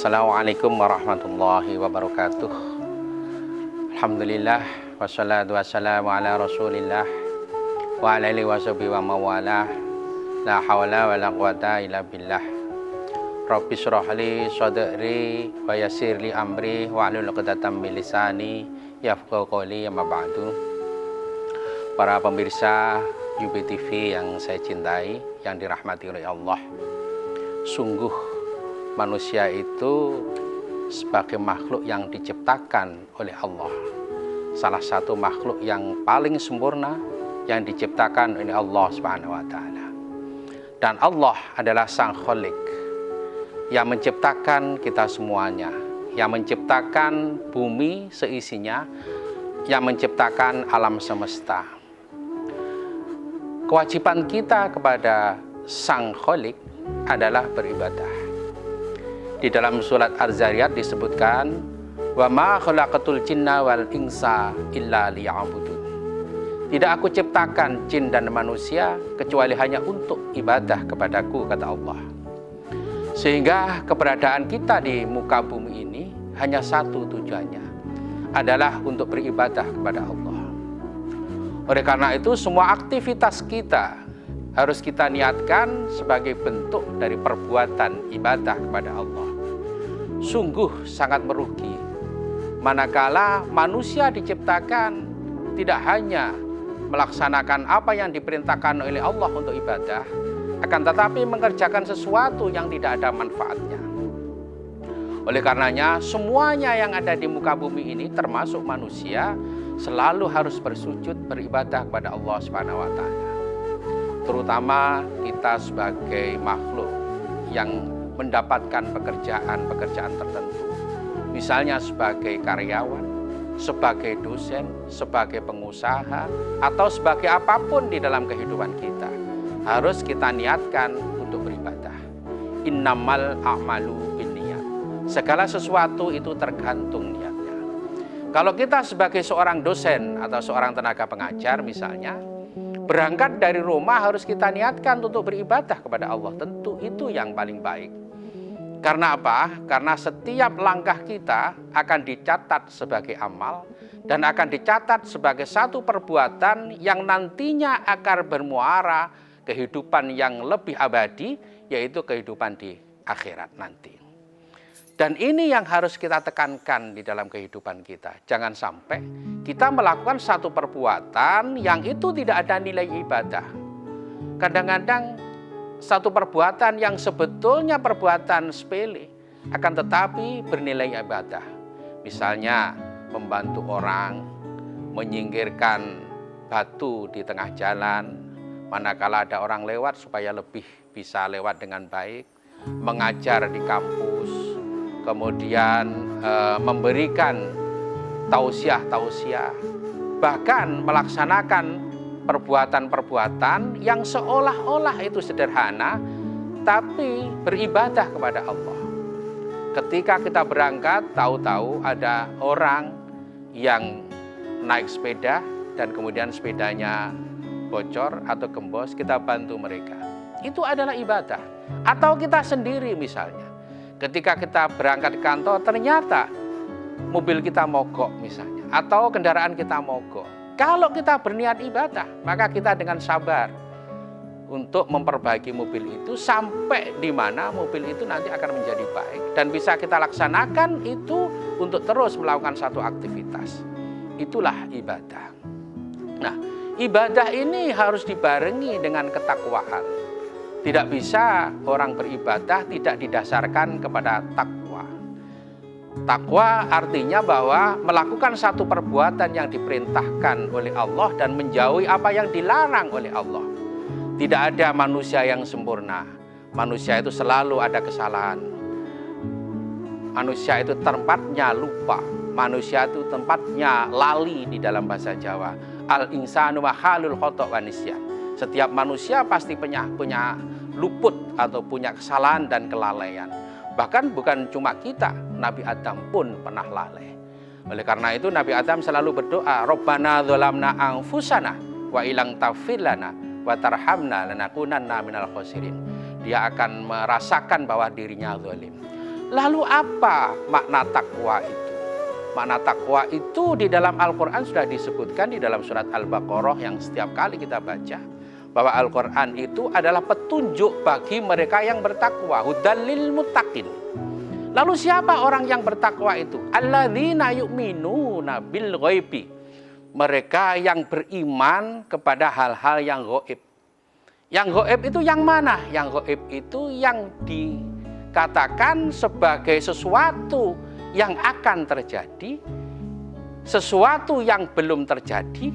Assalamualaikum warahmatullahi wabarakatuh. Alhamdulillah wassalatu wassalamu ala rasulillah wa ala alihi washabihi wa mawalah. La hawla wa la quwata illa billah. Rabbi shrah li sadri wa yassir li amri wa hlul 'uqdatam min lisani yafqahu qawli. Amma ba'du. Para pemirsa UBTV yang saya cintai, yang dirahmati oleh Allah, sungguh manusia itu sebagai makhluk yang diciptakan oleh Allah, salah satu makhluk yang paling sempurna yang diciptakan oleh Allah Subhanahu wa Ta'ala. Dan Allah adalah Sang Khalik yang menciptakan kita semuanya, yang menciptakan bumi seisinya, yang menciptakan alam semesta. Kewajiban kita kepada Sang Khalik adalah beribadah. Di dalam surat Az-Zariyat disebutkan, wa ma khalaqatul jinna wal insa illa liya'budun. Tidak aku ciptakan jin dan manusia kecuali hanya untuk ibadah kepadaku, kata Allah. Sehingga keberadaan kita di muka bumi ini hanya satu tujuannya, adalah untuk beribadah kepada Allah. Oleh karena itu semua aktivitas kita harus kita niatkan sebagai bentuk dari perbuatan ibadah kepada Allah. Sungguh sangat merugi manakala manusia diciptakan tidak hanya melaksanakan apa yang diperintahkan oleh Allah untuk ibadah, akan tetapi mengerjakan sesuatu yang tidak ada manfaatnya. Oleh karenanya semuanya yang ada di muka bumi ini termasuk manusia selalu harus bersujud beribadah kepada Allah Subhanahu wa Ta'ala. Terutama kita sebagai makhluk yang mendapatkan pekerjaan tertentu, misalnya sebagai karyawan, sebagai dosen, sebagai pengusaha, atau sebagai apapun di dalam kehidupan kita, harus kita niatkan untuk beribadah. Innamal a'malu binniyat. Segala sesuatu itu tergantung niatnya. Kalau kita sebagai seorang dosen atau seorang tenaga pengajar misalnya, berangkat dari rumah harus kita niatkan untuk beribadah kepada Allah. Tentu itu yang paling baik. Karena apa? Karena setiap langkah kita akan dicatat sebagai amal dan akan dicatat sebagai satu perbuatan yang nantinya akan bermuara kehidupan yang lebih abadi, yaitu kehidupan di akhirat nanti. Dan ini yang harus kita tekankan di dalam kehidupan kita. Jangan sampai kita melakukan satu perbuatan yang itu tidak ada nilai ibadah. Kadang-kadang satu perbuatan yang sebetulnya perbuatan sepele akan tetapi bernilai ibadah. Misalnya membantu orang, menyingkirkan batu di tengah jalan manakala ada orang lewat supaya lebih bisa lewat dengan baik, mengajar di kampus, kemudian memberikan tausiah, bahkan melaksanakan perbuatan-perbuatan yang seolah-olah itu sederhana, tapi beribadah kepada Allah. Ketika kita berangkat, tahu-tahu ada orang yang naik sepeda dan kemudian sepedanya bocor atau gembos, kita bantu mereka. Itu adalah ibadah. Atau kita sendiri misalnya, ketika kita berangkat ke kantor, ternyata mobil kita mogok misalnya, atau kendaraan kita mogok. Kalau kita berniat ibadah, maka kita dengan sabar untuk memperbaiki mobil itu sampai di mana mobil itu nanti akan menjadi baik. Dan bisa kita laksanakan itu untuk terus melakukan satu aktivitas. Itulah ibadah. Nah, ibadah ini harus dibarengi dengan ketakwaan. Tidak bisa orang beribadah tidak didasarkan kepada takwa. Takwa artinya bahwa melakukan satu perbuatan yang diperintahkan oleh Allah dan menjauhi apa yang dilarang oleh Allah. Tidak ada manusia yang sempurna. Manusia itu selalu ada kesalahan. Manusia itu tempatnya lupa. Manusia itu tempatnya lali di dalam bahasa Jawa. Al-insanu mahalul khotok wa nisyan. Setiap manusia pasti punya luput atau punya kesalahan dan kelalaian. Bahkan bukan cuma kita, Nabi Adam pun pernah lalai. Oleh karena itu Nabi Adam selalu berdoa, Rabbana dzalamna anfusana wa ilang taghfir lana wa tarhamna lanakunanna minal khosirin. Dia akan merasakan bahwa dirinya zalim. Lalu apa makna takwa itu? Makna takwa itu di dalam Al-Quran sudah disebutkan di dalam surat Al-Baqarah yang setiap kali kita baca, bahwa Al-Quran itu adalah petunjuk bagi mereka yang bertakwa, hudal lil muttaqin. Lalu siapa orang yang bertakwa itu? Alladzina yu'minuna bil ghaibi. Mereka yang beriman kepada hal-hal yang gaib. Yang gaib itu yang mana? Yang gaib itu yang dikatakan sebagai sesuatu yang akan terjadi, sesuatu yang belum terjadi,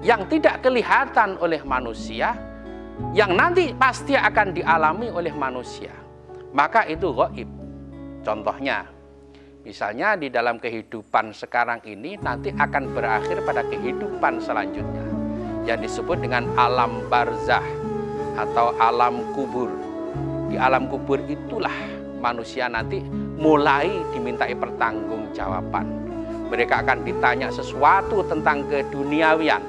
yang tidak kelihatan oleh manusia, yang nanti pasti akan dialami oleh manusia. Maka itu gaib. Contohnya, misalnya di dalam kehidupan sekarang ini nanti akan berakhir pada kehidupan selanjutnya, yang disebut dengan alam barzah atau alam kubur. Di alam kubur itulah manusia nanti mulai dimintai pertanggungjawaban. Mereka akan ditanya sesuatu tentang keduniawian.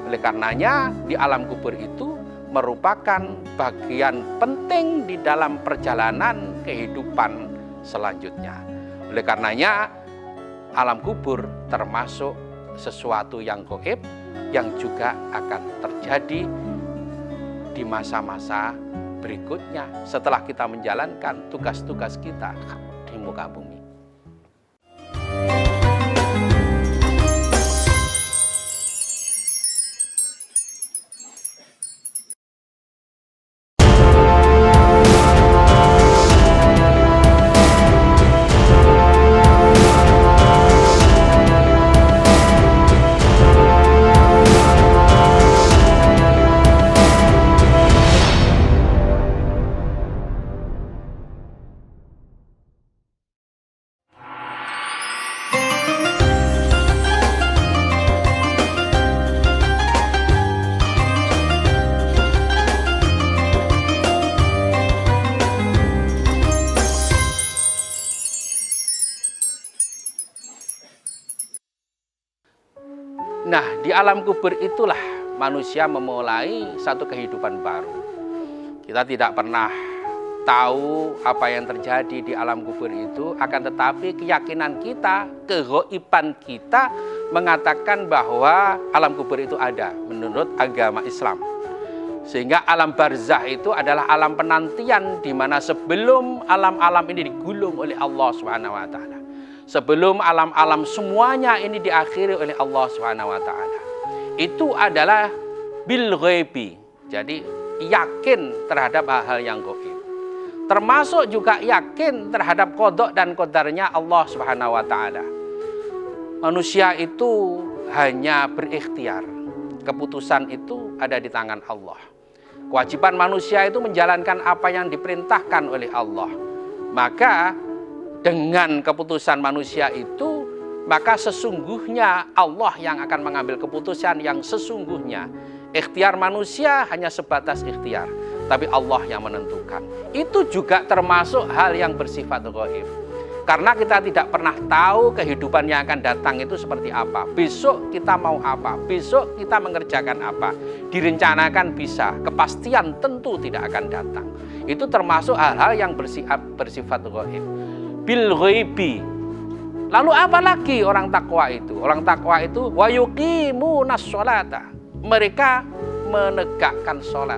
Oleh karenanya di alam kubur itu merupakan bagian penting di dalam perjalanan kehidupan selanjutnya. Oleh karenanya alam kubur termasuk sesuatu yang gaib yang juga akan terjadi di masa-masa berikutnya setelah kita menjalankan tugas-tugas kita di muka bumi. Nah, di alam kubur itulah manusia memulai satu kehidupan baru. Kita tidak pernah tahu apa yang terjadi di alam kubur itu, akan tetapi keyakinan kita, kegaiban kita mengatakan bahwa alam kubur itu ada menurut agama Islam. Sehingga alam barzah itu adalah alam penantian di mana sebelum alam-alam ini digulung oleh Allah Subhanahu wa taala. Sebelum alam-alam semuanya ini diakhiri oleh Allah SWT. Itu adalah bil ghaibi. Jadi yakin terhadap hal-hal yang gaib. Termasuk juga yakin terhadap qada dan qadarnya Allah SWT. Manusia itu hanya berikhtiar. Keputusan itu ada di tangan Allah. Kewajiban manusia itu menjalankan apa yang diperintahkan oleh Allah. Maka dengan keputusan manusia itu, maka sesungguhnya Allah yang akan mengambil keputusan yang sesungguhnya. Ikhtiar manusia hanya sebatas ikhtiar, tapi Allah yang menentukan. Itu juga termasuk hal yang bersifat gaib. Karena kita tidak pernah tahu kehidupan yang akan datang itu seperti apa. Besok kita mau apa, besok kita mengerjakan apa. Direncanakan bisa, kepastian tentu tidak akan datang. Itu termasuk hal-hal yang bersifat gaib. Bil ghaibi. Lalu apa lagi orang takwa itu? Orang takwa itu wa yuqimunas sholata. Mereka menegakkan sholat.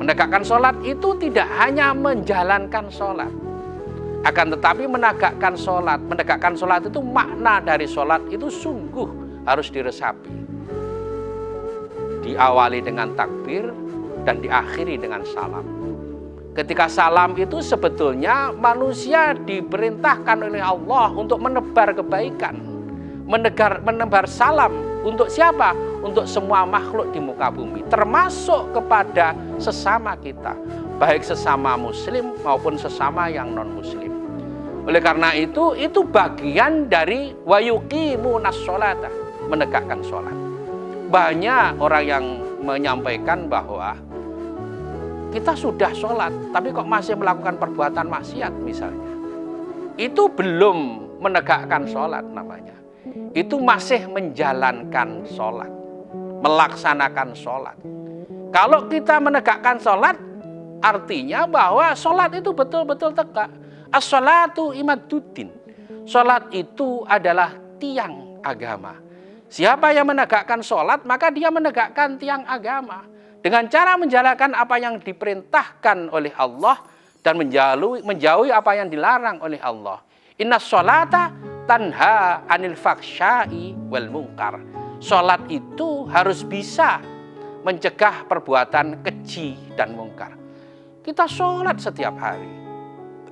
Menegakkan sholat itu tidak hanya menjalankan sholat, akan tetapi menegakkan sholat. Menegakkan sholat itu makna dari sholat itu sungguh harus diresapi. Diawali dengan takbir dan diakhiri dengan salam. Ketika salam itu sebetulnya manusia diperintahkan oleh Allah untuk menebar kebaikan. Menebar salam untuk siapa? Untuk semua makhluk di muka bumi. Termasuk kepada sesama kita. Baik sesama muslim maupun sesama yang non-muslim. Oleh karena itu bagian dari wa yuqimunas sholata. Menegakkan sholat. Banyak orang yang menyampaikan bahwa kita sudah sholat, tapi kok masih melakukan perbuatan maksiat misalnya. Itu belum menegakkan sholat namanya. Itu masih menjalankan sholat, melaksanakan sholat. Kalau kita menegakkan sholat, artinya bahwa sholat itu betul-betul tegak. As-sholatu imaduddin. Sholat itu adalah tiang agama. Siapa yang menegakkan sholat, maka dia menegakkan tiang agama. Dengan cara menjalankan apa yang diperintahkan oleh Allah dan menjauhi apa yang dilarang oleh Allah. Inna sholata tanha anil faksya'i wal munkar. Sholat itu harus bisa mencegah perbuatan keji dan mungkar. Kita sholat setiap hari,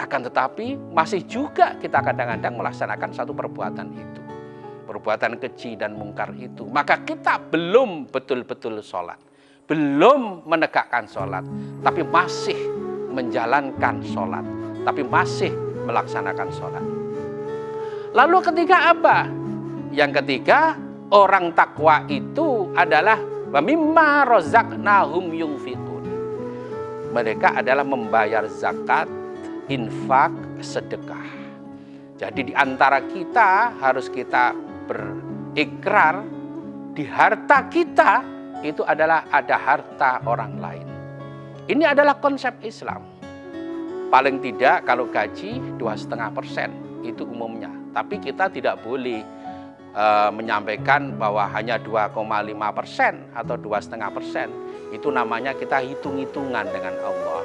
akan tetapi masih juga kita kadang-kadang melaksanakan satu perbuatan itu, perbuatan keji dan mungkar itu. Maka kita belum betul-betul sholat, belum menegakkan sholat, tapi masih menjalankan sholat, tapi masih melaksanakan sholat. Lalu ketiga apa? Yang ketiga, orang takwa itu adalah wa mimma razaqnahum yunfiqun. Mereka adalah membayar zakat, infak, sedekah. Jadi di antara kita harus kita berikrar di harta kita itu adalah ada harta orang lain. Ini adalah konsep Islam. Paling tidak kalau gaji 2,5% itu umumnya. Tapi kita tidak boleh menyampaikan bahwa hanya 2,5% atau 2,5%. Itu namanya kita hitung-hitungan dengan Allah.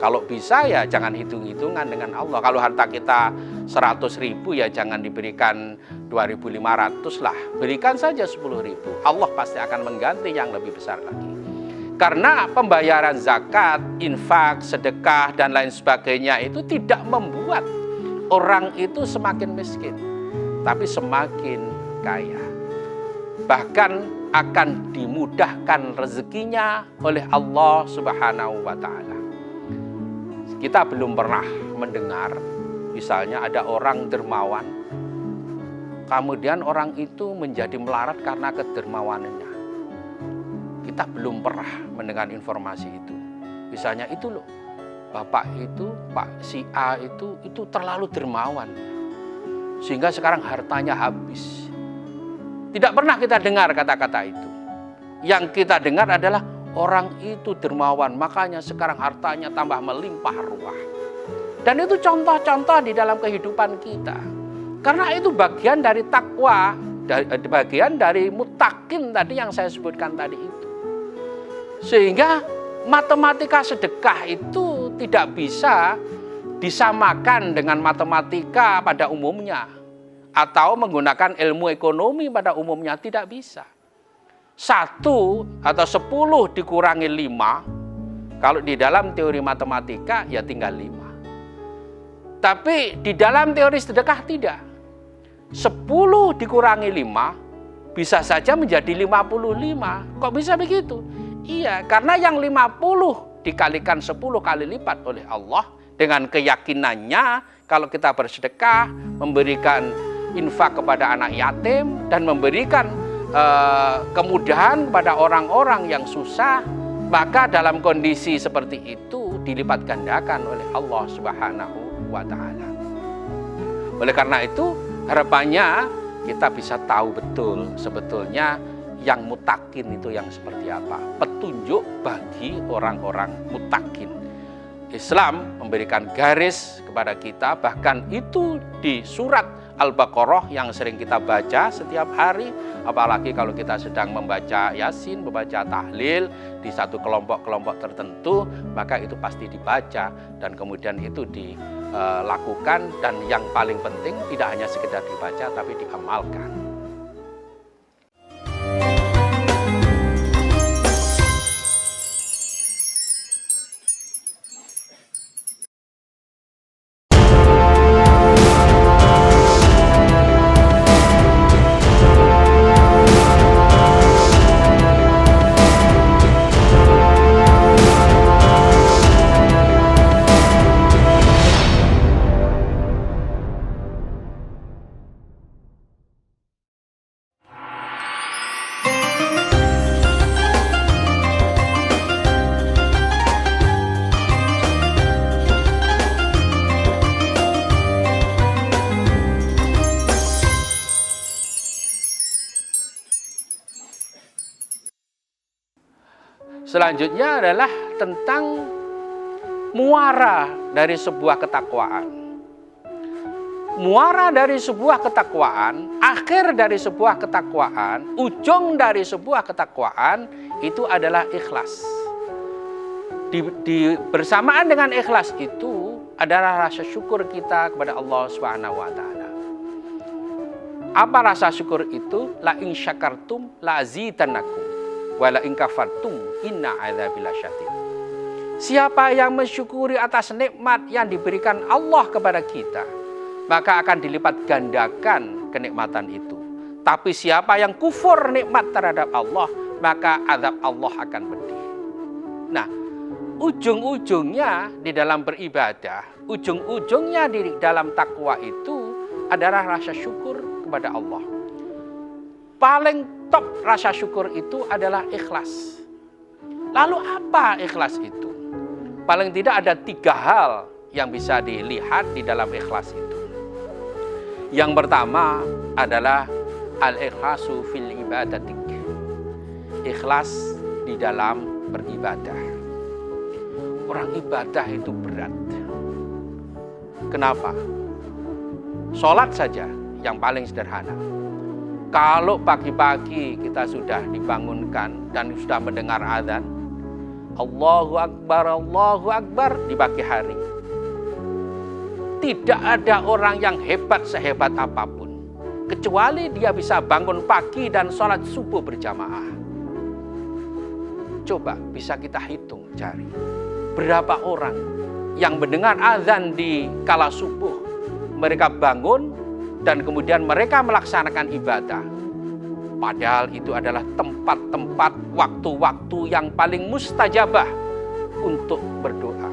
Kalau bisa ya jangan hitung-hitungan dengan Allah. Kalau harta kita 100.000 ya jangan diberikan 2.500 lah. Berikan saja 10.000. Allah pasti akan mengganti yang lebih besar lagi. Karena pembayaran zakat, infak, sedekah dan lain sebagainya itu tidak membuat orang itu semakin miskin, tapi semakin kaya. Bahkan akan dimudahkan rezekinya oleh Allah Subhanahu wa Ta'ala. Kita belum pernah mendengar, misalnya ada orang dermawan, kemudian orang itu menjadi melarat karena kedermawanannya. Kita belum pernah mendengar informasi itu. Misalnya itu loh, bapak itu, Pak si A itu terlalu dermawan, sehingga sekarang hartanya habis. Tidak pernah kita dengar kata-kata itu. Yang kita dengar adalah orang itu dermawan, makanya sekarang hartanya tambah melimpah ruah. Dan itu contoh-contoh di dalam kehidupan kita. Karena itu bagian dari takwa, bagian dari muttaqin tadi yang saya sebutkan tadi itu. Sehingga matematika sedekah itu tidak bisa disamakan dengan matematika pada umumnya. Atau menggunakan ilmu ekonomi pada umumnya, tidak bisa. 1 atau 10 dikurangi 5, kalau di dalam teori matematika ya tinggal 5. Tapi di dalam teori sedekah tidak. 10 dikurangi 5 bisa saja menjadi 55. Kok bisa begitu? Iya, karena yang 50 dikalikan 10 kali lipat oleh Allah dengan keyakinannya kalau kita bersedekah, memberikan infak kepada anak yatim dan memberikan kemudahan kepada orang-orang yang susah, maka dalam kondisi seperti itu dilipat gandakan oleh Allah Subhanahu wa Ta'ala. Oleh karena itu harapannya kita bisa tahu betul sebetulnya yang mutakin itu yang seperti apa, petunjuk bagi orang-orang mutakin. Islam memberikan garis kepada kita, bahkan itu di surat Al-Baqarah yang sering kita baca setiap hari, apalagi kalau kita sedang membaca Yasin, membaca tahlil di satu kelompok-kelompok tertentu, maka itu pasti dibaca dan kemudian itu dilakukan, dan yang paling penting tidak hanya sekedar dibaca tapi diamalkan. Selanjutnya adalah tentang muara dari sebuah ketakwaan. muara dari sebuah ketakwaan, akhir dari sebuah ketakwaan, ujung dari sebuah ketakwaan itu adalah ikhlas. Bersamaan dengan ikhlas itu adalah rasa syukur kita kepada Allah Subhanahu wa taala. Apa rasa syukur itu? La in syakartum la azidannakum wa la in kafartum inna adzabi lasyadid. Siapa yang mensyukuri atas nikmat yang diberikan Allah kepada kita, maka akan dilipat gandakan kenikmatan itu. Tapi siapa yang kufur nikmat terhadap Allah, maka azab Allah akan pedih. Nah, ujung-ujungnya di dalam beribadah, ujung-ujungnya di dalam takwa itu adalah rasa syukur kepada Allah. Paling top rasa syukur itu adalah ikhlas. Lalu apa ikhlas itu? Paling tidak ada 3 hal yang bisa dilihat di dalam ikhlas itu. Yang pertama adalah al-ikhlasu fil ibadatik. Ikhlas di dalam beribadah. Orang ibadah itu berat. Kenapa? Sholat saja yang paling sederhana. Kalau pagi-pagi kita sudah dibangunkan dan sudah mendengar azan, Allahu Akbar di pagi hari. Tidak ada orang yang hebat sehebat apapun, kecuali dia bisa bangun pagi dan sholat subuh berjamaah. Coba bisa kita hitung, cari. Berapa orang yang mendengar azan di kala subuh, mereka bangun dan kemudian mereka melaksanakan ibadah. Padahal itu adalah tempat-tempat, waktu-waktu yang paling mustajabah untuk berdoa.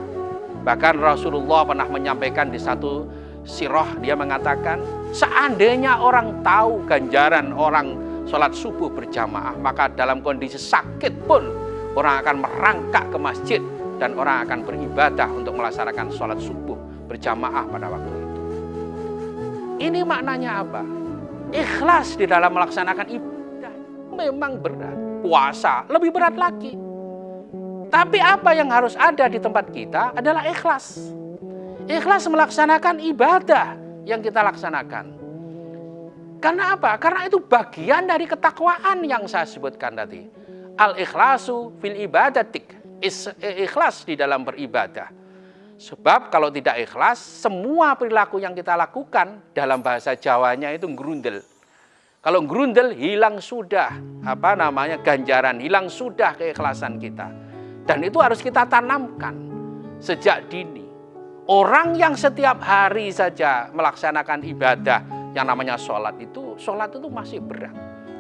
Bahkan Rasulullah pernah menyampaikan di satu sirah, dia mengatakan, seandainya orang tahu ganjaran orang sholat subuh berjamaah, maka dalam kondisi sakit pun orang akan merangkak ke masjid dan orang akan beribadah untuk melaksanakan sholat subuh berjamaah pada waktu itu. Ini maknanya apa? Ikhlas di dalam melaksanakan ibadah memang berat. Puasa lebih berat lagi. Tapi apa yang harus ada di tempat kita adalah ikhlas. Ikhlas melaksanakan ibadah yang kita laksanakan. Karena apa? Karena itu bagian dari ketakwaan yang saya sebutkan tadi. Al-ikhlasu fil ibadatik. Ikhlas di dalam beribadah. Sebab kalau tidak ikhlas, semua perilaku yang kita lakukan dalam bahasa Jawanya itu ngerundel. Kalau ngerundel, hilang sudah ganjaran, hilang sudah keikhlasan kita. Dan itu harus kita tanamkan sejak dini. Orang yang setiap hari saja melaksanakan ibadah yang namanya sholat itu masih berat.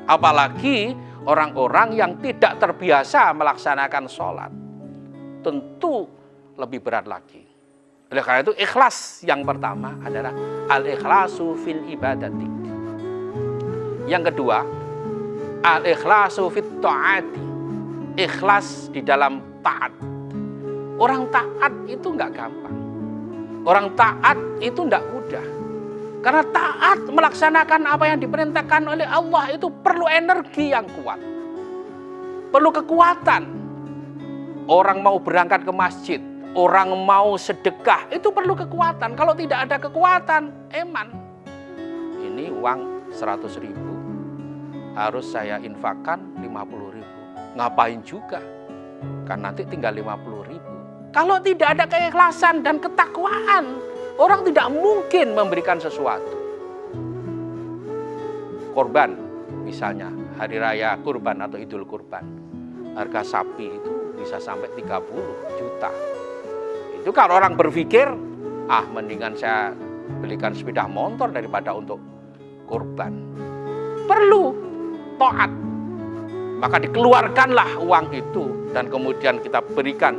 Apalagi orang-orang yang tidak terbiasa melaksanakan sholat. Tentu lebih berat lagi. Oleh karena itu ikhlas yang pertama adalah al-ikhlasu fil ibadatik. Yang kedua, al-ikhlasu fit ta'ati. Ikhlas di dalam taat. Orang taat itu enggak gampang. Orang taat itu enggak mudah. Karena taat melaksanakan apa yang diperintahkan oleh Allah itu perlu energi yang kuat. Perlu kekuatan. Orang mau berangkat ke masjid, orang mau sedekah, itu perlu kekuatan. Kalau tidak ada kekuatan, eman. Ini uang 100.000, harus saya infakkan 50.000. Ngapain juga? Kan nanti tinggal 50.000. Kalau tidak ada keikhlasan dan ketakwaan, orang tidak mungkin memberikan sesuatu. Korban, misalnya hari raya kurban atau idul kurban, harga sapi itu bisa sampai 30 juta. Itu kalau orang berpikir, mendingan saya belikan sepeda motor daripada untuk kurban. Perlu taat. Maka dikeluarkanlah uang itu dan kemudian kita berikan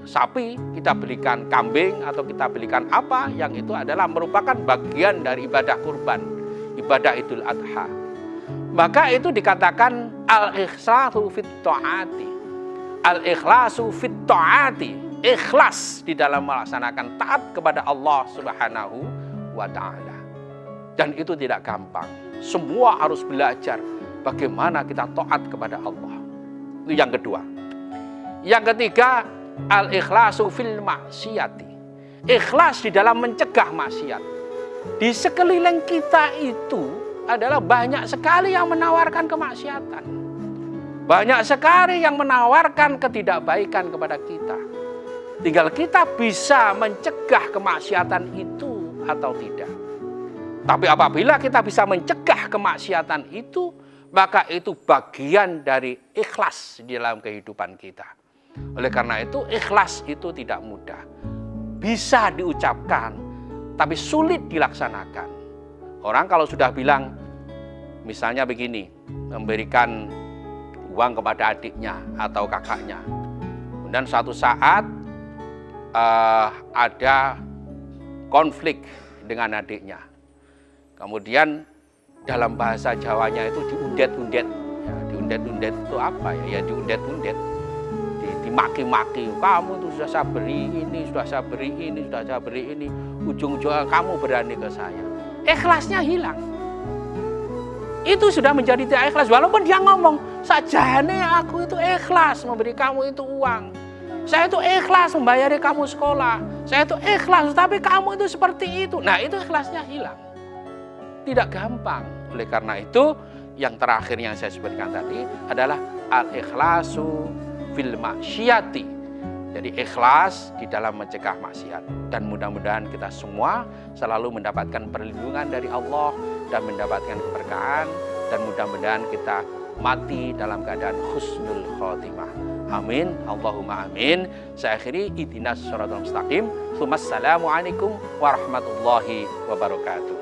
sapi, kita belikan kambing atau kita belikan apa yang itu adalah merupakan bagian dari ibadah kurban, ibadah Idul Adha. Maka itu dikatakan al-ikhlasu fit ta'ati. Al-ikhlasu fit ta'ati. Ikhlas di dalam melaksanakan taat kepada Allah Subhanahu wa ta'ala. Dan itu tidak gampang. Semua harus belajar bagaimana kita taat kepada Allah. Itu yang kedua. Yang ketiga, al-ikhlasu fil maksiyati. ikhlas di dalam mencegah maksiat. Di sekeliling kita itu adalah banyak sekali yang menawarkan kemaksiatan. Banyak sekali yang menawarkan ketidakbaikan kepada kita. Tinggal kita bisa mencegah kemaksiatan itu atau tidak. Tapi apabila kita bisa mencegah kemaksiatan itu, maka itu bagian dari ikhlas di dalam kehidupan kita. Oleh karena itu, ikhlas itu tidak mudah. Bisa diucapkan, tapi sulit dilaksanakan. Orang kalau sudah bilang, misalnya begini, memberikan uang kepada adiknya atau kakaknya. Kemudian suatu saat ada konflik dengan adiknya. Kemudian dalam bahasa Jawanya itu diundet-undet. Ya, diundet-undet itu apa ya? Ya diundet-undet. Dimaki-maki. Kamu itu sudah saya beri ini, sudah saya beri ini, sudah saya beri ini. Ujung-ujungnya kamu berani ke saya. Ikhlasnya hilang. Itu sudah menjadi tidak ikhlas. Walaupun dia ngomong, sajane aku itu ikhlas memberi kamu itu uang. Saya itu ikhlas membayari kamu sekolah. Saya itu ikhlas, tapi kamu itu seperti itu. Nah, itu ikhlasnya hilang. Tidak gampang. Oleh karena itu, yang terakhir yang saya sebutkan tadi adalah al-ikhlasu fil maksiati. Jadi ikhlas di dalam mencegah maksiat. Dan mudah-mudahan kita semua selalu mendapatkan perlindungan dari Allah dan mendapatkan keberkahan. Dan mudah-mudahan kita mati dalam keadaan husnul khotimah. Amin. Allahumma amin. Saya akhiri ihdinas shiratal mustaqim. Assalamualaikum warahmatullahi wabarakatuh.